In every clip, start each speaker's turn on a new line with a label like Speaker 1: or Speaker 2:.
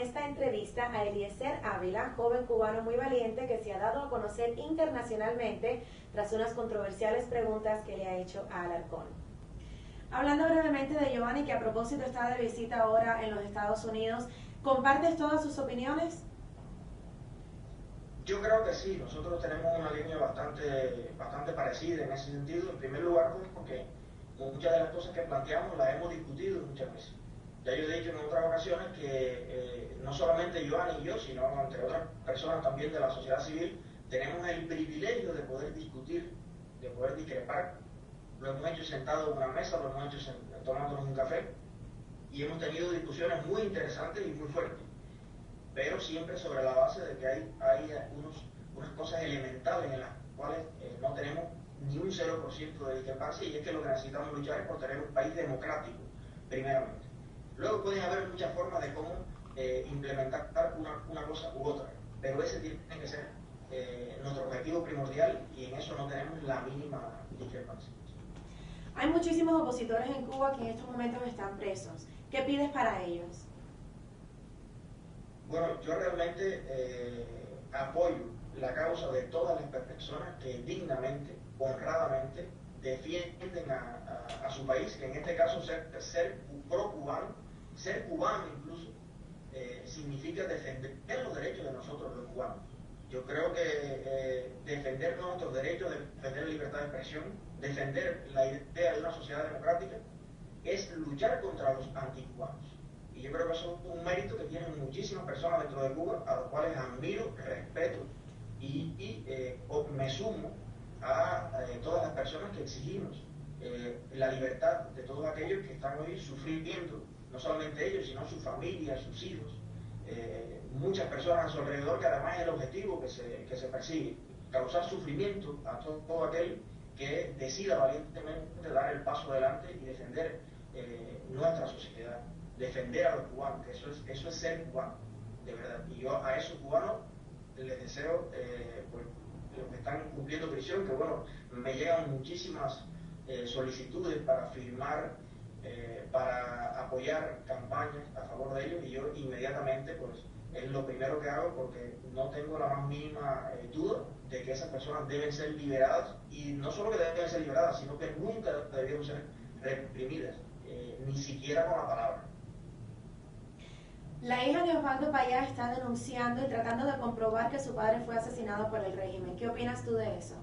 Speaker 1: esta entrevista a Eliezer Ávila, joven cubano muy valiente que se ha dado a conocer internacionalmente tras unas controversiales preguntas que le ha hecho a Alarcón. Hablando brevemente de Giovanni, que a propósito está de visita ahora en los Estados Unidos, ¿compartes todas sus opiniones?
Speaker 2: Yo creo que sí, nosotros tenemos una línea bastante parecida en ese sentido. En primer lugar, porque muchas de las cosas que planteamos las hemos discutido muchas veces. Ya yo he dicho en otras ocasiones que no solamente Giovanni y yo, sino entre otras personas también de la sociedad civil, tenemos el privilegio de poder discutir, de poder discrepar. Lo hemos hecho sentados en una mesa, lo hemos hecho tomándonos un café, y hemos tenido discusiones muy interesantes y muy fuertes, pero siempre sobre la base de que hay unas cosas elementales en las cuales no tenemos ni un 0% de discrepancia, y es que lo que necesitamos luchar es por tener un país democrático, primeramente. Luego pueden haber muchas formas de cómo implementar una cosa u otra, pero ese tiene que ser nuestro objetivo primordial, y en eso no tenemos la mínima discrepancia.
Speaker 1: Hay muchísimos opositores en Cuba que en estos momentos están presos. ¿Qué pides para ellos?
Speaker 2: Bueno, yo realmente apoyo la causa de todas las personas que dignamente, honradamente, defienden a su país, que en este caso ser pro-cubano, ser cubano incluso, significa defender los derechos de nosotros los cubanos. Yo creo que defender nuestros derechos, defender la libertad de expresión, defender la idea de una sociedad democrática, es luchar contra los anticubanos. Y yo creo que eso es un mérito que tienen muchísimas personas dentro de Cuba, a los cuales admiro, respeto, y me sumo a todas las personas que exigimos la libertad de todos aquellos que están hoy sufriendo, no solamente ellos, sino sus familias, sus hijos, muchas personas a su alrededor, que además es el objetivo que se persigue, causar sufrimiento a todo aquel que decida valientemente dar el paso adelante y defender nuestra sociedad, defender a los cubanos, que eso es ser cubano, de verdad. Y yo a esos cubanos les deseo, pues, los que están cumpliendo prisión, que bueno, me llegan muchísimas solicitudes para firmar, para apoyar campañas a favor de ellos, y yo inmediatamente, pues, es lo primero que hago, porque no tengo la más mínima duda de que esas personas deben ser liberadas, y no solo que deben ser liberadas, sino que nunca debieron ser reprimidas, ni siquiera con la palabra.
Speaker 1: La hija de Osvaldo Payá está denunciando y tratando de comprobar que su padre fue asesinado por el régimen. ¿Qué opinas tú de eso?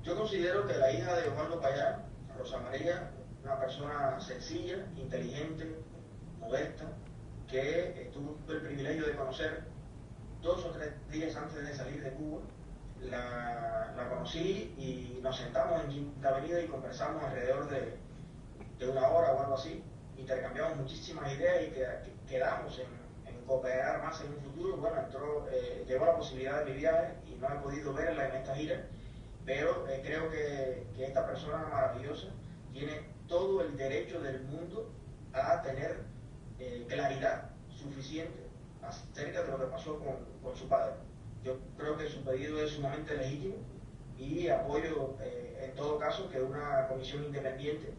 Speaker 2: Yo considero que la hija de Osvaldo Payá, Rosa María, una persona sencilla, inteligente, modesta, que tuvo el privilegio de conocer 2 o 3 días antes de salir de Cuba. La conocí y nos sentamos en Quinta Avenida y conversamos alrededor de 1 hora o algo así. Intercambiamos muchísimas ideas y quedamos en cooperar más en un futuro. Bueno, llegó la posibilidad de mi viaje y no he podido verla en esta gira, pero creo que esta persona maravillosa tiene todo el derecho del mundo a tener claridad suficiente acerca de lo que pasó con su padre. Yo creo que su pedido es sumamente legítimo, y apoyo en todo caso que una comisión independiente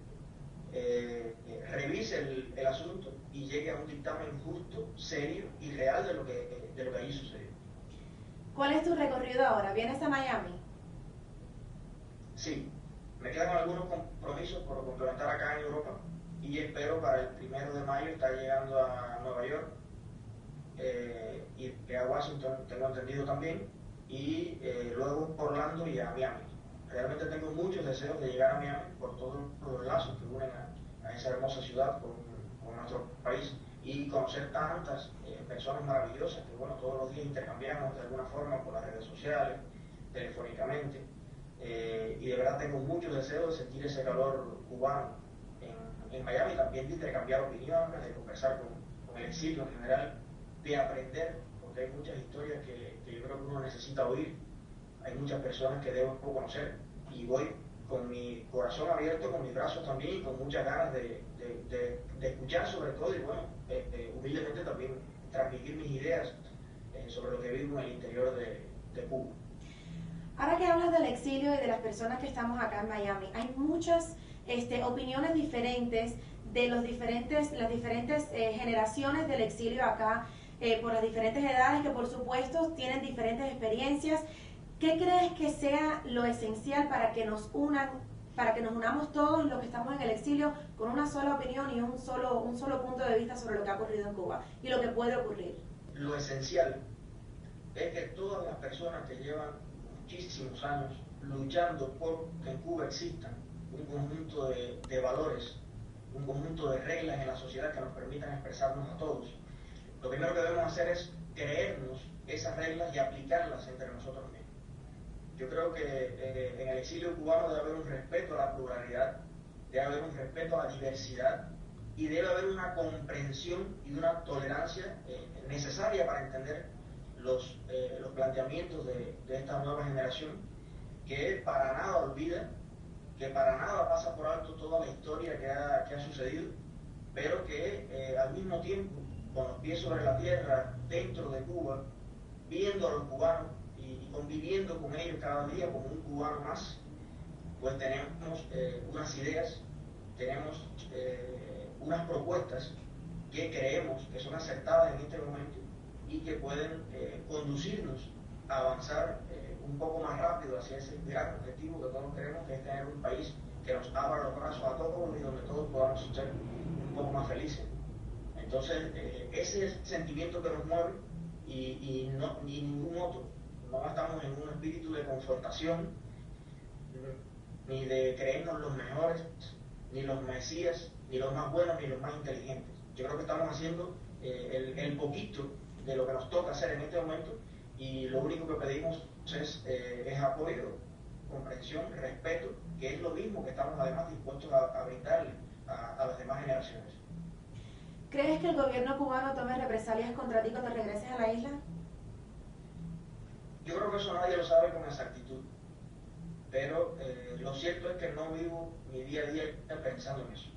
Speaker 2: revise el asunto y llegue a un dictamen justo, serio y real de lo que allí sucedió.
Speaker 1: ¿Cuál es tu recorrido ahora? ¿Vienes a Miami?
Speaker 2: Sí, me quedan algunos compromisos por complementar acá en Europa, y espero para el 1 de mayo estar llegando a Nueva York, y a Washington, tengo entendido también, y luego Orlando y a Miami. Realmente tengo muchos deseos de llegar a Miami por todos los lazos que unen a esa hermosa ciudad con nuestro país, y conocer tantas personas maravillosas que, bueno, todos los días intercambiamos de alguna forma por las redes sociales, telefónicamente, y de verdad tengo muchos deseos de sentir ese calor cubano en Miami, también de intercambiar opiniones, de conversar con el exilio en general, de aprender, porque hay muchas historias que yo creo que uno necesita oír. Hay muchas personas que debo conocer, y voy con mi corazón abierto, con mis brazos también, y con muchas ganas de escuchar sobre todo, y bueno, humildemente también transmitir mis ideas sobre lo que vivo en el interior de Cuba.
Speaker 1: Ahora que hablas del exilio y de las personas que estamos acá en Miami, hay muchas opiniones diferentes de las diferentes generaciones del exilio acá, por las diferentes edades, que por supuesto tienen diferentes experiencias. ¿Qué crees que sea lo esencial para que nos unamos todos los que estamos en el exilio con una sola opinión y un solo punto de vista sobre lo que ha ocurrido en Cuba y lo que puede ocurrir?
Speaker 2: Lo esencial es que todas las personas que llevan muchísimos años luchando por que en Cuba existan un conjunto de valores, un conjunto de reglas en la sociedad que nos permitan expresarnos a todos, lo primero que debemos hacer es creernos esas reglas y aplicarlas entre nosotros mismos. Yo creo que en el exilio cubano debe haber un respeto a la pluralidad, debe haber un respeto a la diversidad y debe haber una comprensión y una tolerancia necesaria para entender los planteamientos de esta nueva generación, que para nada olvida, que para nada pasa por alto toda la historia que ha sucedido, pero que al mismo tiempo, con los pies sobre la tierra, dentro de Cuba, viendo a los cubanos y conviviendo con ellos cada día como un cubano más, pues tenemos unas ideas, tenemos unas propuestas que creemos que son acertadas en este momento y que pueden conducirnos a avanzar un poco más rápido hacia ese gran objetivo que todos queremos, que es tener un país que nos abra los brazos a todos y donde todos podamos ser un poco más felices. Entonces, ese es el sentimiento que nos mueve y ni ningún otro. No estamos en un espíritu de confrontación, ni de creernos los mejores, ni los mesías, ni los más buenos, ni los más inteligentes. Yo creo que estamos haciendo el poquito de lo que nos toca hacer en este momento, y lo único que pedimos es apoyo, comprensión, respeto, que es lo mismo que estamos además dispuestos a brindarle a las demás generaciones.
Speaker 1: ¿Crees que el gobierno cubano tome represalias contra ti cuando regreses a la isla?
Speaker 2: Yo creo que eso nadie lo sabe con exactitud, pero lo cierto es que no vivo mi día a día pensando en eso.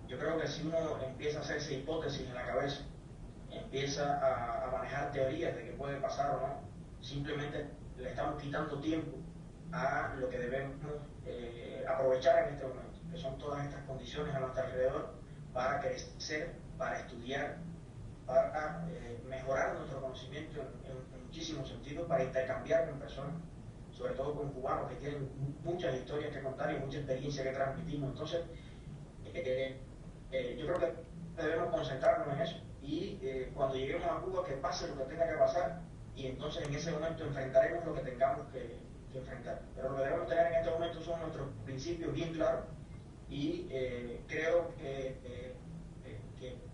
Speaker 2: Yo creo que si uno empieza a hacerse hipótesis en la cabeza, empieza a manejar teorías de qué puede pasar o no, simplemente le estamos quitando tiempo a lo que debemos aprovechar en este momento, que son todas estas condiciones a nuestro alrededor para crecer, para estudiar, para mejorar nuestro conocimiento en muchísimos sentidos, para intercambiar con personas, sobre todo con cubanos que tienen muchas historias que contar y mucha experiencia que transmitimos. Entonces, yo creo que debemos concentrarnos en eso y cuando lleguemos a Cuba, que pase lo que tenga que pasar, y entonces en ese momento enfrentaremos lo que tengamos que enfrentar. Pero lo que debemos tener en este momento son nuestros principios bien claros, y creo que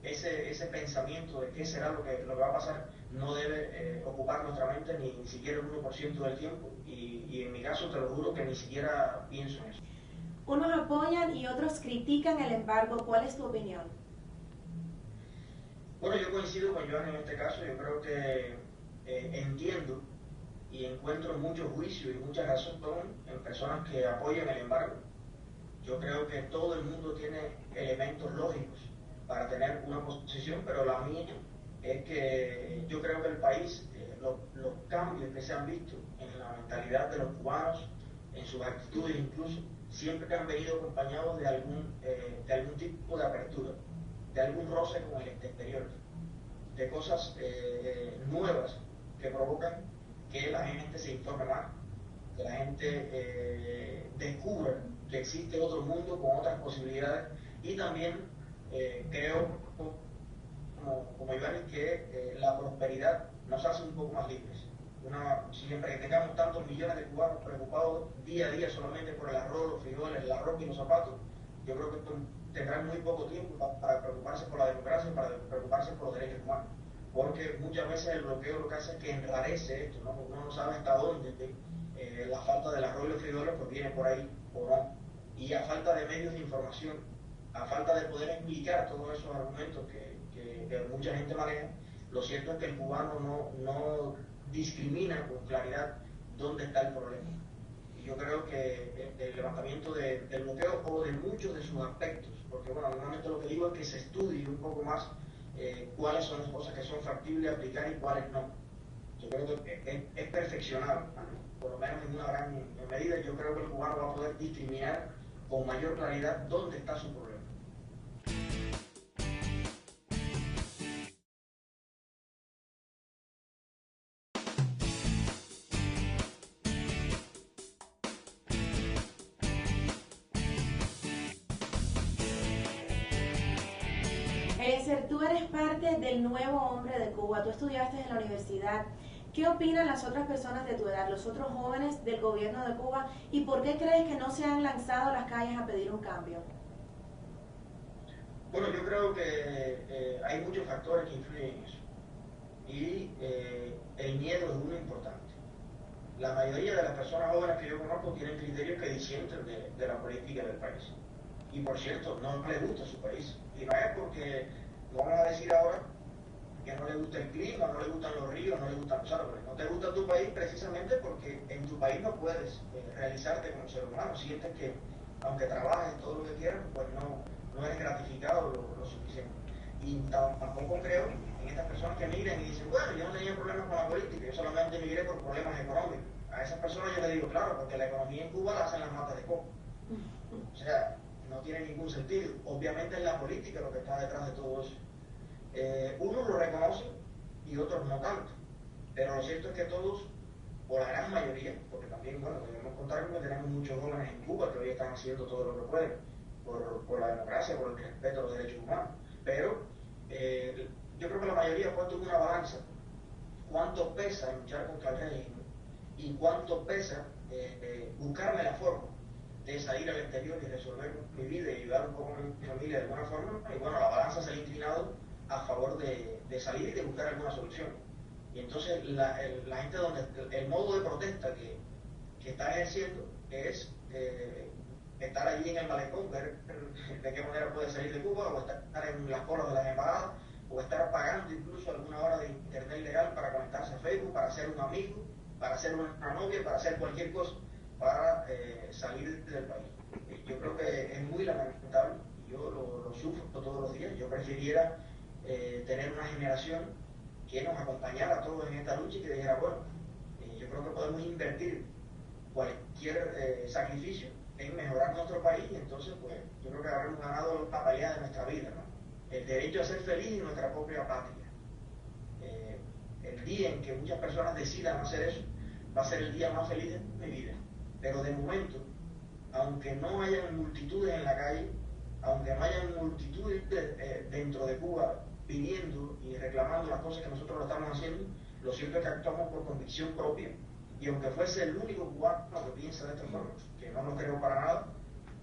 Speaker 2: ese pensamiento de qué será lo que va a pasar no debe ocupar nuestra mente ni siquiera el 1% del tiempo, y en mi caso te lo juro que ni siquiera pienso en eso.
Speaker 1: Unos apoyan y otros critican el embargo. ¿Cuál es tu opinión?
Speaker 2: Bueno, yo coincido con Joan en este caso. Yo creo que entiendo y encuentro mucho juicio y mucha razón en personas que apoyan el embargo. Yo creo que todo el mundo tiene elementos lógicos para tener una posición, pero la mía es que yo creo que el país, los cambios que se han visto en la mentalidad de los cubanos, en sus actitudes incluso, siempre han venido acompañados de algún tipo de apertura, de algún roce con el exterior, de cosas nuevas que provocan que la gente se informe más, que la gente descubra que existe otro mundo con otras posibilidades, y también creo, como Iván, que la prosperidad nos hace un poco más libres. Siempre que tengamos tantos millones de cubanos preocupados día a día solamente por el arroz, los frijoles, la ropa y los zapatos, yo creo que tendrán muy poco tiempo para preocuparse por la democracia, para preocuparse por los derechos humanos. Porque muchas veces el bloqueo lo que hace es que enrarece esto, ¿no? Uno no sabe hasta dónde la falta del arroz y los frijoles pues viene por ahí o no. Y a falta de medios de información, a falta de poder explicar todos esos argumentos que mucha gente maneja, lo cierto es que el cubano no discrimina con claridad dónde está el problema. Y yo creo que el levantamiento del bloqueo, o de muchos de sus aspectos, porque bueno, normalmente lo que digo es que se estudie un poco más cuáles son las cosas que son factibles de aplicar y cuáles no. Yo creo que es perfeccionable, por lo menos en una gran medida. Yo creo que el cubano va a poder discriminar con mayor claridad dónde está su problema.
Speaker 1: Eliezer, tú eres parte del nuevo hombre de Cuba, tú estudiaste en la universidad. ¿Qué opinan las otras personas de tu edad, los otros jóvenes del gobierno de Cuba, y por qué crees que no se han lanzado a las calles a pedir un cambio?
Speaker 2: Bueno, yo creo que hay muchos factores que influyen en eso. Y el miedo es uno importante. La mayoría de las personas jóvenes que yo conozco tienen criterios que disienten de la política del país. Y por cierto, no les gusta su país. Y no es porque, no vamos a decir ahora, que no le gusta el clima, no le gustan los ríos, no le gustan los árboles. No te gusta tu país precisamente porque en tu país no puedes realizarte como ser humano. Sientes que, aunque trabajes todo lo que quieras, pues no eres gratificado lo suficiente. Y tampoco creo en estas personas que migran y dicen, bueno, yo no tenía problemas con la política, yo solamente migré por problemas económicos. A esas personas yo les digo, claro, porque la economía en Cuba la hacen las matas de coco. O sea, no tiene ningún sentido. Obviamente es la política lo que está detrás de todo eso. Unos lo reconocen y otros no tanto. Pero lo cierto es que todos, o la gran mayoría, porque también, bueno, debemos contar que tenemos muchos jóvenes en Cuba que hoy están haciendo todo lo que pueden por la democracia, por el respeto a los derechos humanos. Pero yo creo que la mayoría ha puesto en una balanza cuánto pesa luchar contra el régimen y cuánto pesa buscarme la forma de salir al exterior y resolver mi vida y ayudar un poco a mi familia de alguna forma. Y bueno, la balanza se ha inclinado a favor de salir y de buscar alguna solución. Y entonces la gente, donde el modo de protesta que está ejerciendo es estar allí en el malecón, ver de qué manera puede salir de Cuba, o estar en las colas de las embajadas, o estar pagando incluso alguna hora de internet legal para conectarse a Facebook, para ser un amigo, para ser una novia, para hacer cualquier cosa, para salir del país. Yo creo que es muy lamentable, yo lo sufro todos los días. Yo prefiriera tener una generación que nos acompañara a todos en esta lucha y que dijera, bueno, yo creo que podemos invertir cualquier sacrificio en mejorar nuestro país, y entonces pues yo creo que habremos ganado la pelea de nuestra vida, ¿no? El derecho a ser feliz en nuestra propia patria. El día en que muchas personas decidan hacer eso va a ser el día más feliz de mi vida. Pero de momento, aunque no hayan multitudes en la calle, aunque no hayan multitudes dentro de Cuba pidiendo y reclamando las cosas que nosotros lo estamos haciendo, lo cierto es que actuamos por convicción propia. Y aunque fuese el único cubano que piensa de esta forma, que no lo creo para nada,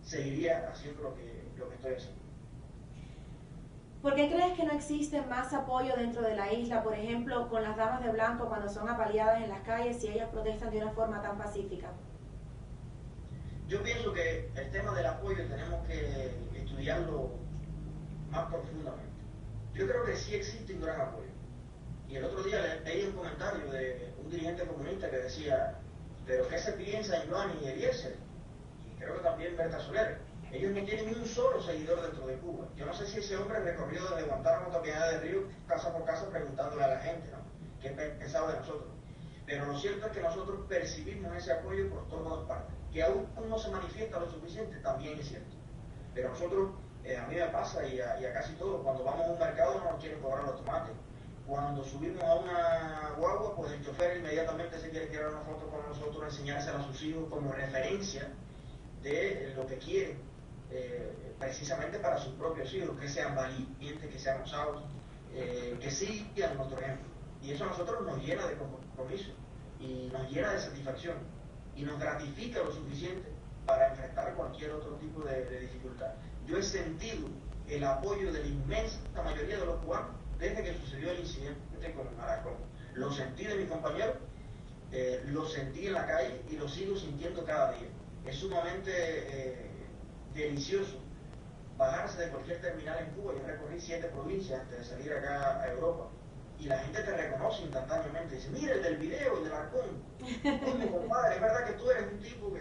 Speaker 2: seguiría haciendo lo que estoy haciendo.
Speaker 1: ¿Por qué crees que no existe más apoyo dentro de la isla, por ejemplo, con las damas de blanco cuando son apaleadas en las calles y ellas protestan de una forma tan pacífica?
Speaker 2: Yo pienso que el tema del apoyo tenemos que estudiarlo más profundamente. Yo creo que sí existe un gran apoyo. Y el otro día leí un comentario de un dirigente comunista que decía, pero ¿qué se piensa en Joan y Eliezer? Y creo que también Berta Soler. Ellos no tienen un solo seguidor dentro de Cuba. Yo no sé si ese hombre recorrió desde Guantánamo hasta Piedad del Río, casa por casa, preguntándole a la gente, ¿no?, qué pensaba de nosotros. Pero lo cierto es que nosotros percibimos ese apoyo por todas partes. Que aún no se manifiesta lo suficiente, también es cierto. Pero nosotros, a mí me pasa y a casi todos, cuando vamos a un mercado no nos quieren cobrar los tomates. Cuando subimos a una guagua, pues el chofer inmediatamente se quiere tirar una foto con nosotros, enseñársela a sus hijos como referencia de lo que quieren, precisamente para sus propios hijos, que sean valientes, que sean osados, que sigan nuestro ejemplo. Y eso a nosotros nos llena de compromiso y nos llena de satisfacción y nos gratifica lo suficiente para enfrentar cualquier otro tipo de dificultad. Yo he sentido el apoyo de la inmensa mayoría de los cubanos desde que sucedió el incidente con el Maracón. Lo sentí de mis compañeros, lo sentí en la calle y lo sigo sintiendo cada día. Es sumamente delicioso bajarse de cualquier terminal en Cuba. Yo recorrí 7 provincias antes de salir acá a Europa, y la gente te reconoce instantáneamente. Dice, mira el del video, el del Arcón. Mi compadre, es verdad que tú eres un tipo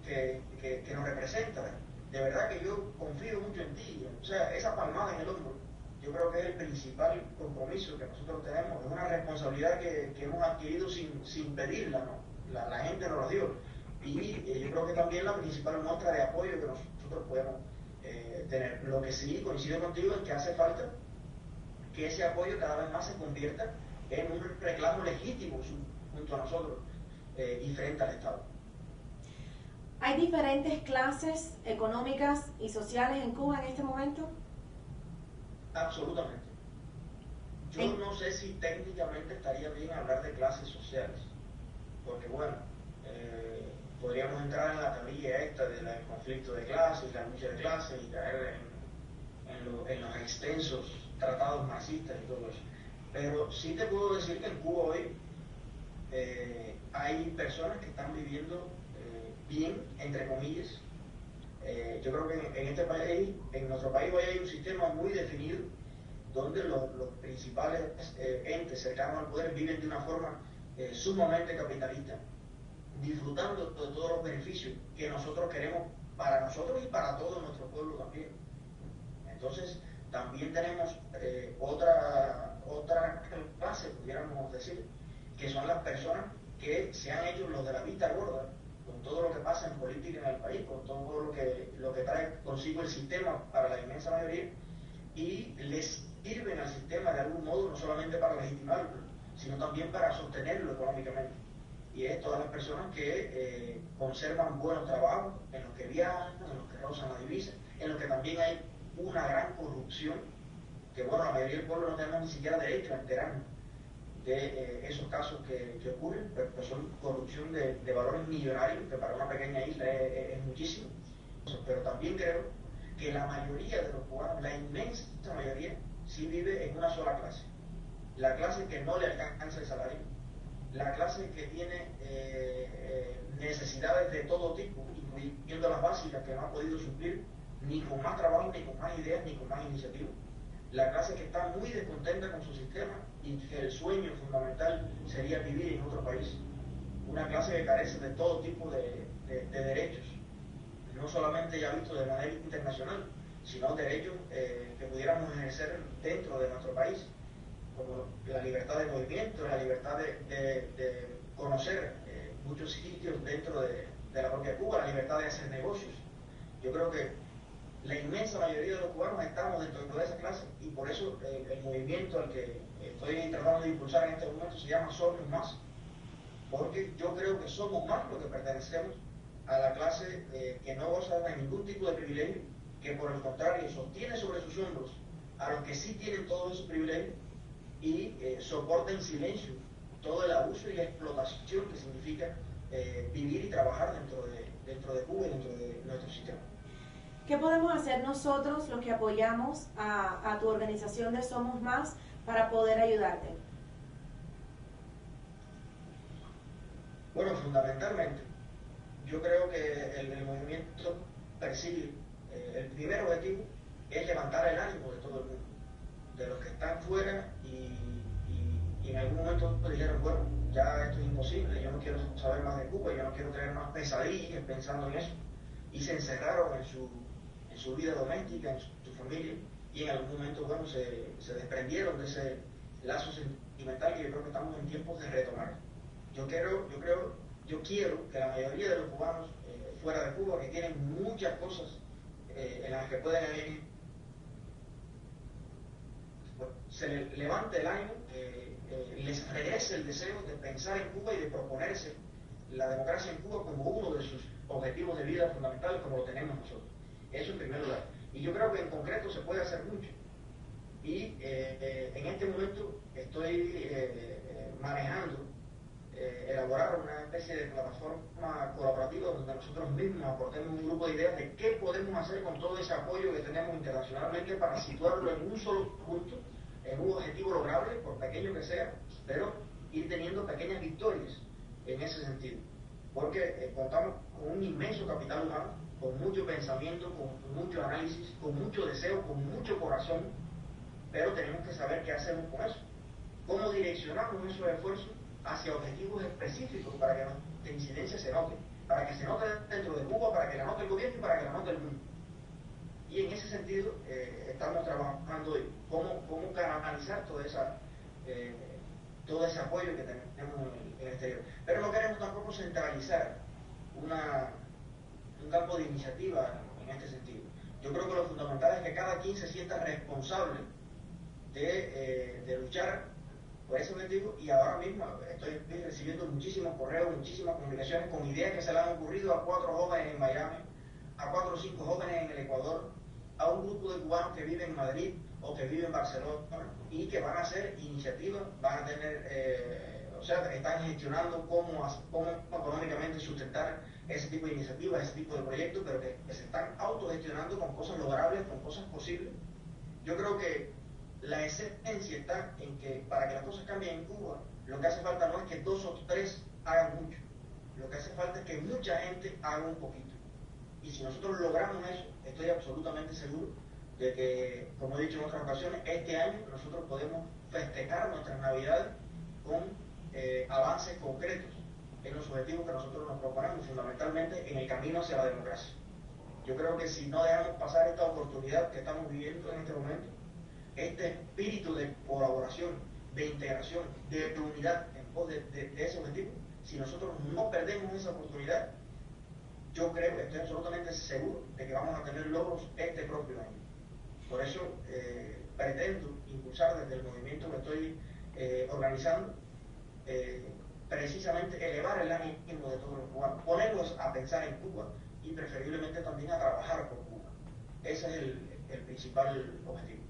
Speaker 2: que nos representa. De verdad que yo confío mucho en ti. O sea, esa palmada en el hombro, yo creo que es el principal compromiso que nosotros tenemos. Es una responsabilidad que hemos adquirido sin pedirla, ¿no? La gente nos la dio. Y yo creo que también la principal muestra de apoyo que nosotros podemos tener. Lo que sí coincido contigo es que hace falta que ese apoyo cada vez más se convierta en un reclamo legítimo junto a nosotros y frente al Estado.
Speaker 1: ¿Hay diferentes clases económicas y sociales en Cuba en este momento?
Speaker 2: Absolutamente. Yo no sé si técnicamente estaría bien hablar de clases sociales, porque bueno, podríamos entrar en la teoría esta del conflicto de clases, la lucha de clases y caer en los extensos tratados marxistas y todo eso. Pero sí te puedo decir que en Cuba hoy hay personas que están viviendo bien, entre comillas. Yo creo que en este país, en nuestro país hoy hay un sistema muy definido donde los principales entes cercanos al poder viven de una forma sumamente capitalista, disfrutando de todos los beneficios que nosotros queremos para nosotros y para todo nuestro pueblo también. Entonces, también tenemos otra clase, pudiéramos decir, que son las personas que se han hecho los de la vista gorda con todo lo que pasa en política en el país, con todo lo que trae consigo el sistema para la inmensa mayoría, y les sirven al sistema de algún modo, no solamente para legitimarlo, sino también para sostenerlo económicamente. Y es todas las personas que conservan buenos trabajos, en los que viajan, en los que rozan la divisa, en los que también hay una gran corrupción, que bueno, la mayoría del pueblo no tenemos ni siquiera derecho a enterarnos de esos casos que ocurren, pero son corrupción de valores millonarios, que para una pequeña isla es muchísimo. Pero también creo que la mayoría de los cubanos, la inmensa mayoría, sí vive en una sola clase. La clase que no le alcanza el salario, la clase que tiene necesidades de todo tipo, incluyendo las básicas que no ha podido suplir ni con más trabajo, ni con más ideas, ni con más iniciativas. La clase que está muy descontenta con su sistema y que el sueño fundamental sería vivir en otro país. Una clase que carece de todo tipo de derechos, no solamente ya visto de manera internacional, sino derechos que pudiéramos ejercer dentro de nuestro país, como la libertad de movimiento, la libertad de conocer muchos sitios dentro de la propia Cuba, la libertad de hacer negocios. Yo creo que la inmensa mayoría de los cubanos estamos dentro de esa clase, y por eso el movimiento al que estoy tratando de impulsar en este momento se llama Somos Más, porque yo creo que somos más los que pertenecemos a la clase que no goza de ningún tipo de privilegio, que por el contrario sostiene sobre sus hombros a los que sí tienen todos esos privilegios y soporta en silencio todo el abuso y la explotación que significa vivir y trabajar dentro de Cuba y dentro de nuestro sistema.
Speaker 1: ¿Qué podemos hacer nosotros, los que apoyamos a tu organización de Somos Más, para poder ayudarte?
Speaker 2: Bueno, fundamentalmente, yo creo que el movimiento persigue, el primer objetivo es levantar el ánimo de todo el mundo, de los que están fuera y en algún momento dijeron, bueno, ya esto es imposible, yo no quiero saber más de Cuba, yo no quiero tener más pesadillas pensando en eso, y se encerraron en su vida doméstica, en su familia, y en algún momento, bueno, se desprendieron de ese lazo sentimental que yo creo que estamos en tiempos de retomar. Yo quiero que la mayoría de los cubanos fuera de Cuba, que tienen muchas cosas en las que pueden ir, se les levante el ánimo, les regrese el deseo de pensar en Cuba y de proponerse la democracia en Cuba como uno de sus objetivos de vida fundamentales, como lo tenemos nosotros. Eso en primer lugar. Y yo creo que en concreto se puede hacer mucho. Y en este momento estoy manejando elaborar una especie de plataforma colaborativa donde nosotros mismos aportemos un grupo de ideas de qué podemos hacer con todo ese apoyo que tenemos internacionalmente para situarlo en un solo punto, en un objetivo lograble, por pequeño que sea, pero ir teniendo pequeñas victorias en ese sentido. Porque contamos con un inmenso capital humano, con mucho pensamiento, con mucho análisis, con mucho deseo, con mucho corazón, pero tenemos que saber qué hacemos con eso. ¿Cómo direccionamos esos esfuerzos hacia objetivos específicos para que nuestra incidencia se note? Para que se note dentro de Cuba, para que la note el gobierno y para que la note el mundo. Y en ese sentido estamos trabajando en cómo canalizar todo ese apoyo que tenemos en el exterior. Pero no queremos tampoco centralizar un campo de iniciativa en este sentido. Yo creo que lo fundamental es que cada quien se sienta responsable de luchar por ese objetivo, y ahora mismo estoy recibiendo muchísimos correos, muchísimas comunicaciones con ideas que se le han ocurrido a 4 jóvenes en Miami, a 4 o 5 jóvenes en el Ecuador, a un grupo de cubanos que viven en Madrid o que viven en Barcelona y que van a hacer iniciativas, van a tener, o sea, están gestionando cómo económicamente sustentar ese tipo de iniciativas, ese tipo de proyectos, pero que se están autogestionando con cosas logrables, con cosas posibles. Yo creo que la esencia está en que para que las cosas cambien en Cuba, lo que hace falta no es que 2 o 3 hagan mucho, lo que hace falta es que mucha gente haga un poquito. Y si nosotros logramos eso, estoy absolutamente seguro de que, como he dicho en otras ocasiones, este año nosotros podemos festejar nuestras Navidades con avances concretos en los objetivos que nosotros nos proponemos, fundamentalmente en el camino hacia la democracia. Yo creo que si no dejamos pasar esta oportunidad que estamos viviendo en este momento, este espíritu de colaboración, de integración, de unidad en pos de ese objetivo, si nosotros no perdemos esa oportunidad, yo creo, estoy absolutamente seguro de que vamos a tener logros este propio año. Por eso pretendo impulsar desde el movimiento que estoy organizando, precisamente elevar el ánimo de todos los cubanos, ponerlos a pensar en Cuba y preferiblemente también a trabajar por Cuba. Ese es el principal objetivo.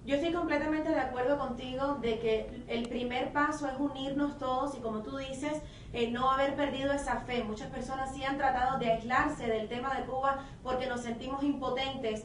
Speaker 1: Yo estoy completamente de acuerdo contigo de que el primer paso es unirnos todos y, como tú dices, no haber perdido esa fe. Muchas personas sí han tratado de aislarse del tema de Cuba porque nos sentimos impotentes,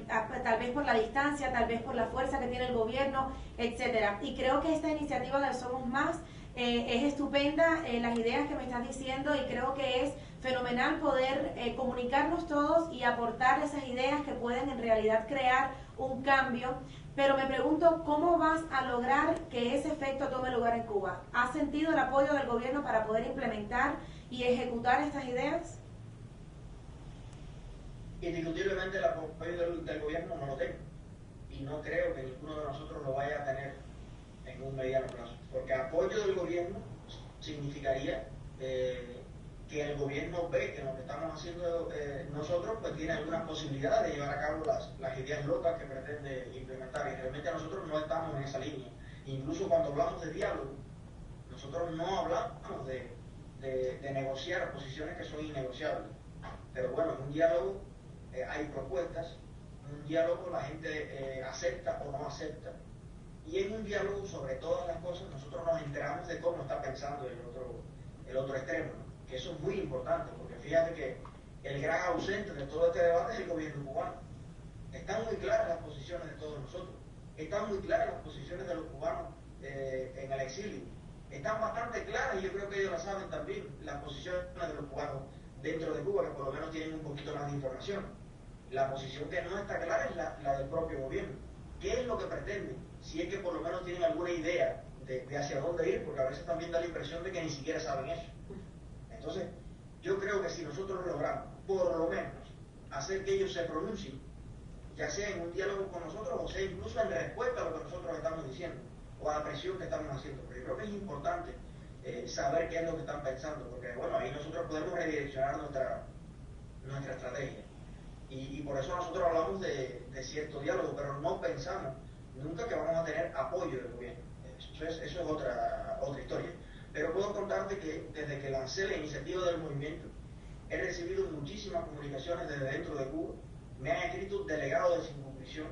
Speaker 1: tal vez por la distancia, tal vez por la fuerza que tiene el gobierno, etcétera. Y creo que esta iniciativa de Somos Más es estupenda, las ideas que me estás diciendo, y creo que es fenomenal poder comunicarnos todos y aportar esas ideas que pueden en realidad crear un cambio. Pero me pregunto, ¿cómo vas a lograr que ese efecto tome lugar en Cuba? ¿Has sentido el apoyo del gobierno para poder implementar y ejecutar estas ideas?
Speaker 2: Indiscutiblemente el apoyo del gobierno no lo tengo. Y no creo que ninguno de nosotros lo vaya a tener en un mediano plazo. Porque apoyo del gobierno significaría que el gobierno ve que lo que estamos haciendo nosotros pues tiene algunas posibilidades de llevar a cabo las ideas locas que pretende implementar, y realmente nosotros no estamos en esa línea. Incluso cuando hablamos de diálogo, nosotros no hablamos de negociar posiciones que son innegociables, pero bueno, en un diálogo hay propuestas, en un diálogo la gente acepta o no acepta, y en un diálogo sobre todas las cosas nosotros nos enteramos de cómo está pensando el otro extremo, ¿no? Que eso es muy importante, porque fíjate que el gran ausente de todo este debate es el gobierno cubano. Están muy claras las posiciones de todos nosotros, están muy claras las posiciones de los cubanos en el exilio, están bastante claras, y yo creo que ellos la saben también, las posiciones de los cubanos dentro de Cuba, que por lo menos tienen un poquito más de información. La posición que no está clara es la del propio gobierno. ¿Qué es lo que pretenden? Si es que por lo menos tienen alguna idea de hacia dónde ir, porque a veces también da la impresión de que ni siquiera saben eso. Entonces, yo creo que si nosotros logramos, por lo menos, hacer que ellos se pronuncien, ya sea en un diálogo con nosotros, o sea incluso en respuesta a lo que nosotros estamos diciendo, o a la presión que estamos haciendo, porque yo creo que es importante saber qué es lo que están pensando, porque bueno, ahí nosotros podemos redireccionar nuestra estrategia. Y por eso nosotros hablamos de cierto diálogo, pero no pensamos nunca que vamos a tener apoyo del gobierno. Eso es otra historia. Pero puedo contarte que desde que lancé la iniciativa del movimiento, he recibido muchísimas comunicaciones desde dentro de Cuba. Me han escrito delegados de circunscripción,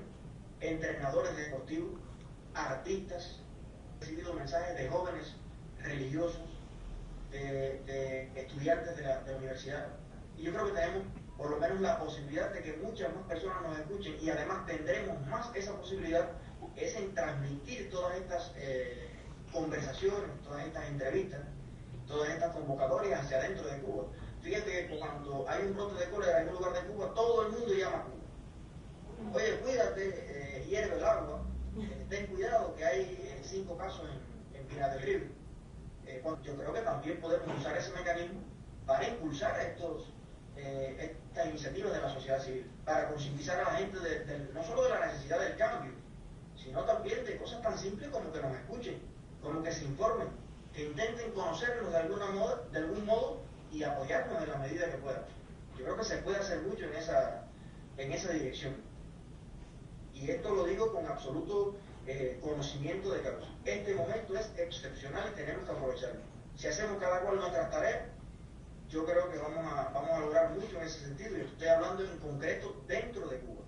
Speaker 2: entrenadores deportivos, artistas. He recibido mensajes de jóvenes religiosos, de estudiantes de la universidad. Y yo creo que tenemos por lo menos la posibilidad de que muchas más personas nos escuchen, y además tendremos más esa posibilidad, es en transmitir todas estas conversaciones, todas estas entrevistas, todas estas convocatorias hacia adentro de Cuba. Fíjate que cuando hay un brote de cólera en un lugar de Cuba, todo el mundo llama a Cuba. Oye, cuídate, hierve el agua, ten cuidado que hay 5 casos en Pinar del Río. Yo creo que también podemos usar ese mecanismo para impulsar estas iniciativas de la sociedad civil, para concientizar a la gente no solo de la necesidad del cambio, sino también de cosas tan simples como que nos escuchen, como que se informen, que intenten conocernos de algún modo y apoyarnos en la medida que puedan. Yo creo que se puede hacer mucho en esa dirección. Y esto lo digo con absoluto conocimiento de causa. Este momento es excepcional y tenemos que aprovecharlo. Si hacemos cada cual nuestras tareas, yo creo que vamos a lograr mucho en ese sentido. Y estoy hablando en concreto dentro de Cuba.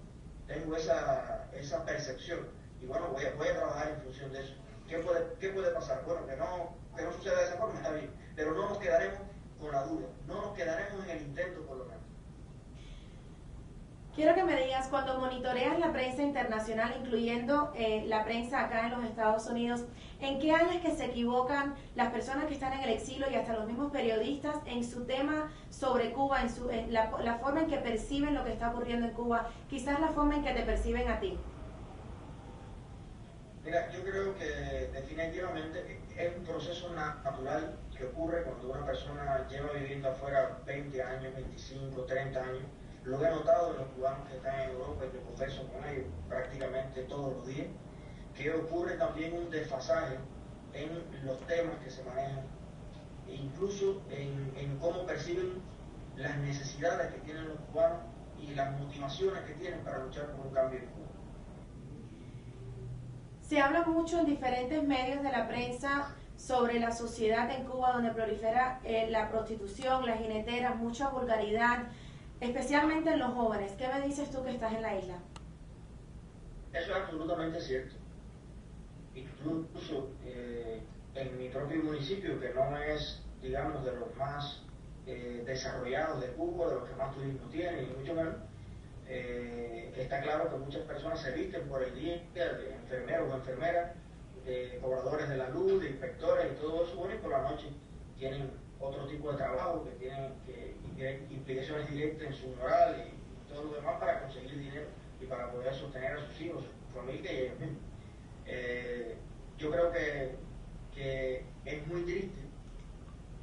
Speaker 2: tengo esa percepción y bueno, voy a trabajar en función de eso. ¿Qué puede pasar? Bueno, que no suceda de esa forma, está bien, pero no nos quedaremos con la duda, no nos quedaremos en el intento por lo menos.
Speaker 1: Quiero que me digas, cuando monitoreas la prensa internacional, incluyendo la prensa acá en los Estados Unidos, ¿en qué áreas que se equivocan las personas que están en el exilio y hasta los mismos periodistas en su tema sobre Cuba, en la forma en que perciben lo que está ocurriendo en Cuba, quizás la forma en que te perciben a ti?
Speaker 2: Mira, yo creo que definitivamente es un proceso natural que ocurre cuando una persona lleva viviendo afuera 20 años, 25, 30 años. Lo he notado en los cubanos que están en Europa y que converso con ellos prácticamente todos los días, que ocurre también un desfasaje en los temas que se manejan, e incluso en cómo perciben las necesidades que tienen los cubanos y las motivaciones que tienen para luchar por un cambio en Cuba.
Speaker 1: Se habla mucho en diferentes medios de la prensa sobre la sociedad en Cuba donde prolifera la prostitución, las jineteras, mucha vulgaridad, especialmente en los jóvenes. ¿Qué me dices tú que estás en la isla?
Speaker 2: Eso es absolutamente cierto. Incluso en mi propio municipio, que no es, digamos, de los más desarrollados de Cuba, de los que más turismo tienen, y mucho menos, está claro que muchas personas se visten por el día de enfermeros o enfermeras, de cobradores de la luz, de inspectores y todo eso, bueno, y por la noche tienen otro tipo de trabajo que tienen implicaciones directas en su moral y todo lo demás para conseguir dinero y para poder sostener a sus hijos, su familia y ellos mismos. Yo creo que es muy triste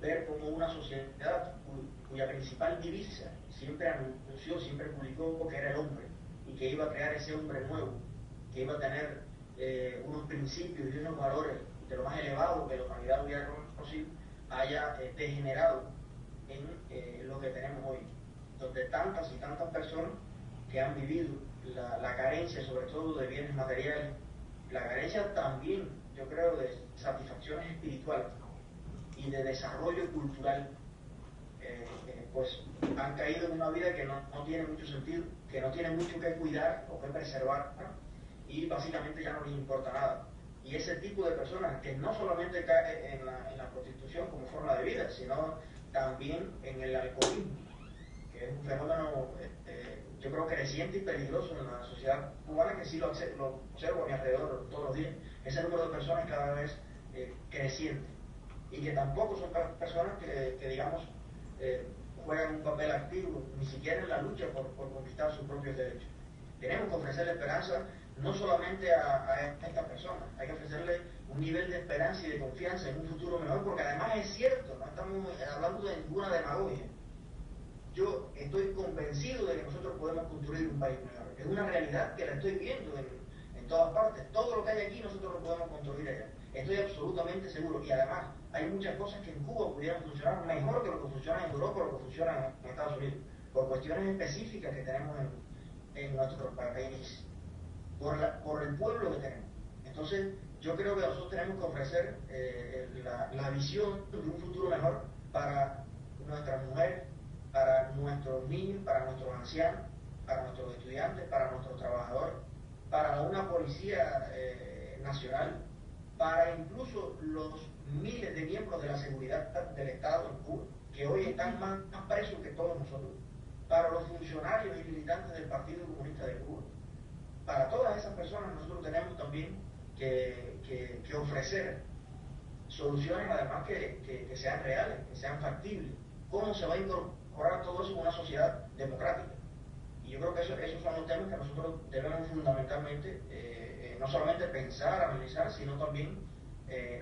Speaker 2: ver como una sociedad cuya principal divisa siempre anunció, siempre publicó que era el hombre y que iba a crear ese hombre nuevo, que iba a tener unos principios y unos valores de lo más elevado que la humanidad hubiera conocido, haya degenerado en lo que tenemos hoy, donde tantas y tantas personas que han vivido la carencia, sobre todo de bienes materiales, la carencia también, yo creo, de satisfacciones espirituales y de desarrollo cultural, pues han caído en una vida que no tiene mucho sentido, que no tiene mucho que cuidar o que preservar, ¿no? Y básicamente ya no les importa nada. Y ese tipo de personas que no solamente cae en la prostitución como forma de vida, sino también en el alcoholismo, que es un fenómeno yo creo creciente y peligroso en la sociedad cubana, que sí lo observo a mi alrededor todos los días. Ese número de personas cada vez creciente, y que tampoco son personas que digamos, juegan un papel activo, ni siquiera en la lucha por conquistar sus propios derechos. Tenemos que ofrecerle esperanza no solamente a estas personas, hay que ofrecerle un nivel de esperanza y de confianza en un futuro mejor, porque además es cierto, no estamos hablando de ninguna demagogia. Yo estoy convencido de que nosotros podemos construir un país mejor. Es una realidad que la estoy viendo en todas partes. Todo lo que hay aquí nosotros lo podemos construir allá. Estoy absolutamente seguro. Y además hay muchas cosas que en Cuba pudieran funcionar mejor que lo que funciona en Europa o lo que funciona en Estados Unidos, por cuestiones específicas que tenemos en nuestro país, por el pueblo que tenemos. Entonces yo creo que nosotros tenemos que ofrecer la visión de un futuro mejor para nuestras mujeres, para nuestros niños, para nuestros ancianos, para nuestros estudiantes, para nuestros trabajadores, para una policía nacional, para incluso los miles de miembros de la seguridad del Estado en Cuba, que hoy están más presos que todos nosotros, para los funcionarios y militantes del Partido Comunista de Cuba. Para todas esas personas nosotros tenemos también que ofrecer soluciones, además que sean reales, que sean factibles. ¿Cómo se va a incorporar todo eso en una sociedad democrática? Y yo creo que esos son los temas que nosotros debemos fundamentalmente no solamente pensar, analizar, sino también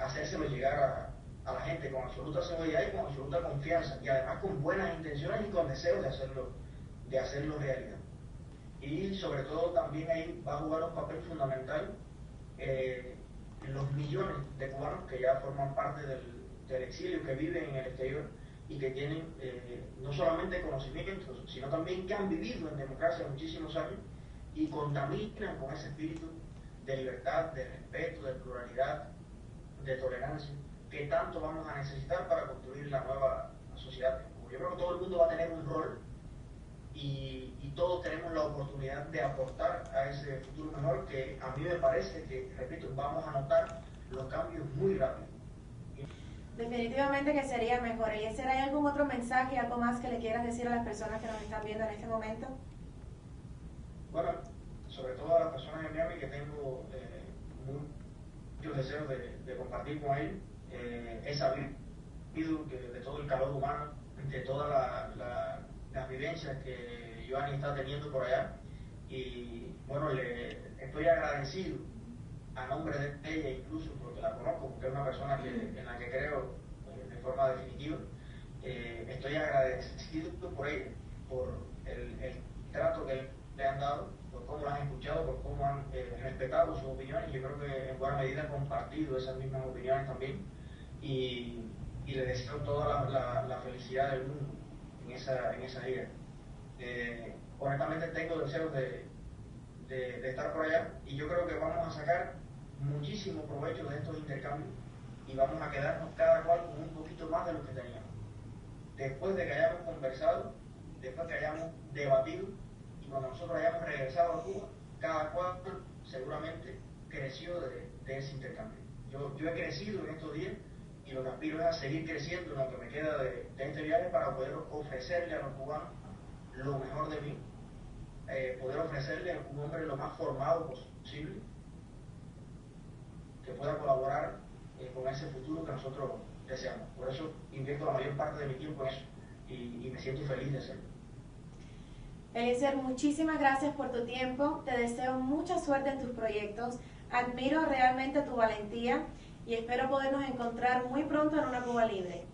Speaker 2: hacérselo llegar a la gente con absoluta seguridad y con absoluta confianza, y además con buenas intenciones y con deseos de hacerlo realidad. Y sobre todo también ahí va a jugar un papel fundamental los millones de cubanos que ya forman parte del exilio, que viven en el exterior y que tienen no solamente conocimientos, sino también que han vivido en democracia muchísimos años y contaminan con ese espíritu de libertad, de respeto, de pluralidad, de tolerancia, que tanto vamos a necesitar para construir la nueva sociedad. Yo creo que todo el mundo va a tener un rol, y y todos tenemos la oportunidad de aportar a ese futuro mejor que a mí me parece que, repito, vamos a notar los cambios muy rápido.
Speaker 1: Definitivamente que sería mejor. Eliezer, ¿hay algún otro mensaje, algo más que le quieras decir a las personas que nos están viendo en este momento?
Speaker 2: Bueno, sobre todo a las personas en Miami, que tengo muchos deseos de compartir con ellos. He sabido que de todo el calor humano, de todas las vivencias que Joanny está teniendo por allá, y bueno, le estoy agradecido a nombre de ella, incluso porque la conozco, porque es una persona en la que creo de forma definitiva. Estoy agradecido por ella, por el trato que le han dado, por cómo la han escuchado, por cómo han respetado sus opiniones. Yo creo que en buena medida han compartido esas mismas opiniones también, y le deseo toda la felicidad del mundo en esa gira. Honestamente tengo deseos de estar por allá, y yo creo que vamos a sacar muchísimo provecho de estos intercambios y vamos a quedarnos cada cual con un poquito más de lo que teníamos. Después de que hayamos conversado, después que hayamos debatido, y cuando nosotros hayamos regresado a Cuba, cada cual seguramente creció de ese intercambio. Yo he crecido en estos días, y lo que aspiro es a seguir creciendo en lo que me queda de este viaje, para poder ofrecerle a los cubanos lo mejor de mí, poder ofrecerle a un hombre lo más formado posible, que pueda colaborar con ese futuro que nosotros deseamos. Por eso invierto la mayor parte de mi tiempo en eso, y me siento feliz de hacerlo.
Speaker 1: Eliezer, muchísimas gracias por tu tiempo, te deseo mucha suerte en tus proyectos, admiro realmente tu valentía y espero podernos encontrar muy pronto en una Cuba Libre.